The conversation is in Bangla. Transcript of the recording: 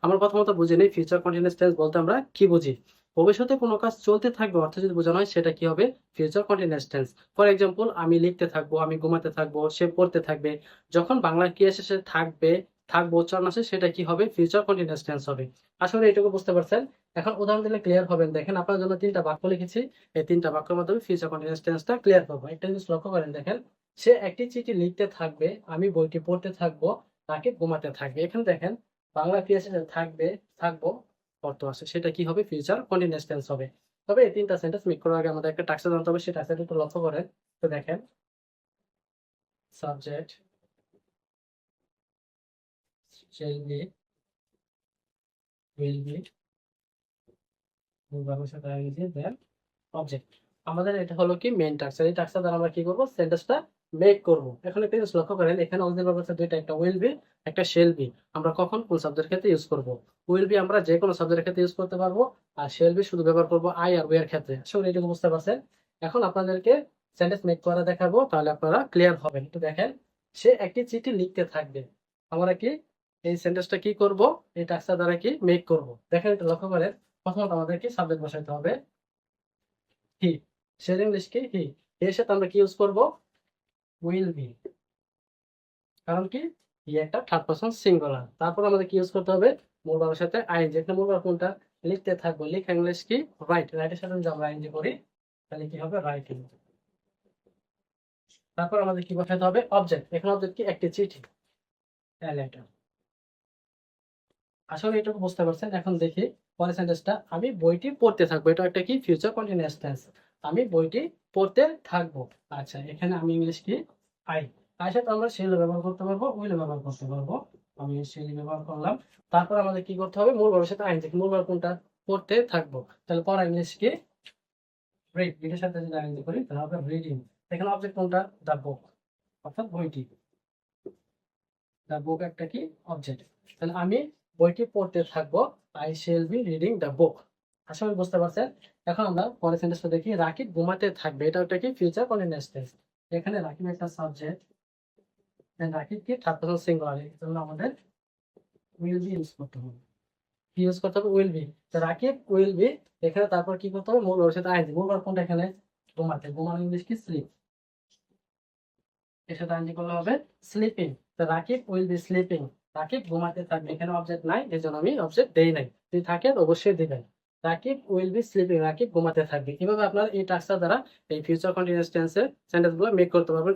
আমরা প্রথমত বুঝে নিই ফিউচার কন্টিনিউয়াস টেন্স বলতে আমরা কি বুঝি। ভবিষ্যতে কোনো কাজ চলতে থাকবে অর্থ যদি বোঝানো হয় সেটা কি হবে? Future continuous tense. For example আমি লিখতে থাকবো, আমি ঘুমাতে থাকবো, সে পড়তে থাকবে। যখন বাংলার ক্রিয়া শেষে থাকবে, থাকবো উচ্চারণ আসে সেটা কি হবে? ফিউচার কন্টিনিউয়াস টেন্স হবে। আসলে এটুকু বুঝতে পারছেন? এখন উদাহরণ দিলে ক্লিয়ার হবেন। দেখেন আপনার জন্য ৩ টা বাক্য লিখেছি। এই ৩ টা বাক্যের মাধ্যমে ফিউচার কন্টিনিউয়াস টেন্সটা ক্লিয়ার করব। একটা জিনিস লক্ষ্য করেন দেখেন, সে একটি চিঠি লিখতে থাকবে, আমি বইটি পড়তে থাকবো, তাকে ঘুমাতে থাকবে। এখানে দেখেন বাংলা ক্রিয়া শেষে থাকবে, থাকবো অর্থ আছে সেটা কি হবে? ফিউচার কন্টিনিউয়াস টেন্স হবে। তবে এই ৩ টা সেন্টেন্স মেক করার আগে আমাদের একটা টাক্সা জানতে হবে, সেই টাক্সাটা একটু লক্ষ্য করেন। তো দেখেন subject shall be, will be, ভার্বের সাথে আইএনজি দেন অবজেক্ট। আমাদের এটা হলো কি মেইন টাস্ক। এই টাস্কটা দ্বারা আমরা কি করব? সেন্টেন্সটা মেক করব। এখন একটা জিনিস লক্ষ্য করেন, এখানে অক্সিলারি ভার্ব আছে দুইটা, একটা উইল বি, একটা শেল বি। আমরা কখন কোন সাবজেক্টের ক্ষেত্রে ইউজ করব? উইল বি আমরা যে কোনো সাবজেক্টের ক্ষেত্রে ইউজ করতে পারবো, আর শেল বি শুধু ব্যবহার করব আই আর ওয়ে এর ক্ষেত্রে। আসলে এটুকু বুঝতে পারছেন? এখন আপনাদেরকে সেন্টেন্স মেক করে দেখাবো, তাহলে আপনারা ক্লিয়ার হবেন। তো দেখেন, সে একটি চিঠি লিখতে থাকবে। আমরা কি এই সেন্টেন্সটা কি করব? এই টাস্কটা দ্বারা কি মেক করব। দেখেন এটা লক্ষ্য করেন, প্রথমত আমাদেরকে সাবজেক্ট বসাইতে হবে হি। সের ইংলিশ কি? হি। এর সাথে আমরা কি ইউজ করব? Will be. কারণ কি? হি একটা থার্ড পারসন সিঙ্গুলার। তারপর আমাদের কি ইউজ করতে হবে? মূল ভার্বের সাথে আইএনজি। এখানে মূল ভার্ব কোনটা? লিখতে থাকবো। লিখা ইংলিশ কি? রাইট। রাইটের সাথে যদি আমরা আইএনজি করি তাহলে কি হবে? রাইটিং। তারপর আমাদের কি বসাতে হবে? অবজেক্ট। এখানে অবজেক্ট কি? একটি চিঠি, a letter। আসলে এটুকু বুঝতে পারছেন? এখন দেখি পরের সেন্টেন্সটা, আমি বইটি পড়তে থাকবো। এটা একটা কি? Future continuous tense. আমি বইটি পড়তে থাকবো। আচ্ছা, এখানে আমি ইংলিশ কি? আই। তার সাথে আমরা shall ব্যবহার করতে পারবো, will ব্যবহার করতে পারবো। আমি shall ব্যবহার করলাম। তারপর আমাদের কি করতে হবে? মূল ভার্বের সাথে আইএনজি। মূল ভার্ব কোনটা? পড়তে থাকবো। তাহলে পড়া ইংলিশ কি? রিড। রিড এর সাথে যদি আইএনজি করি তাহলে হবে রিডিং। এখানে অবজেক্ট কোনটা? দ্য বুক, অর্থাৎ বইটি। দ্য বুক একটা কি? অবজেক্ট। তাহলে আমি বইটি পড়তে থাকবো, I shall be reading the book. আশা করি বুঝতে পারছেন। এখন আমরা পরের সেন্টেন্সটা দেখি, রাকিব ঘুমাতে থাকবে। এটা একটা কি? Future continuous tense. এখানে রাকিব একটা সাবজেক্ট, রাকিব কি? Third person singular. এর জন্য আমাদের উইল বি ইউজ করতে হবে। কি ইউজ করতে হবে? Will be. তো রাকিব উইল বি, এখানে তারপর কি করতে হবে? মূল ভার্বের সাথে আইএনজি। মূল ভার্ব কোনটা এখানে? ঘুমাতে। ঘুমানো ইংলিশ কি? স্লিপ। এর সাথে আইএনজি করলে হবে স্লিপিং। তো Rakib will be sleeping. Rakib ঘুমাতে থাকবে। এখানে অবজেক্ট নাই, এজন্য আমি অবজেক্ট দেই নাই। যদি থাকে তো অবশ্যই দিবেন। Rakib will be sleeping. Rakib ঘুমাতে থাকবে। এভাবে আপনারা এই টাস্কটা দ্বারা এই ফিউচার কন্টিনিউয়াস টেন্সের সেন্টেন্সগুলো মেক করতে পারবেন।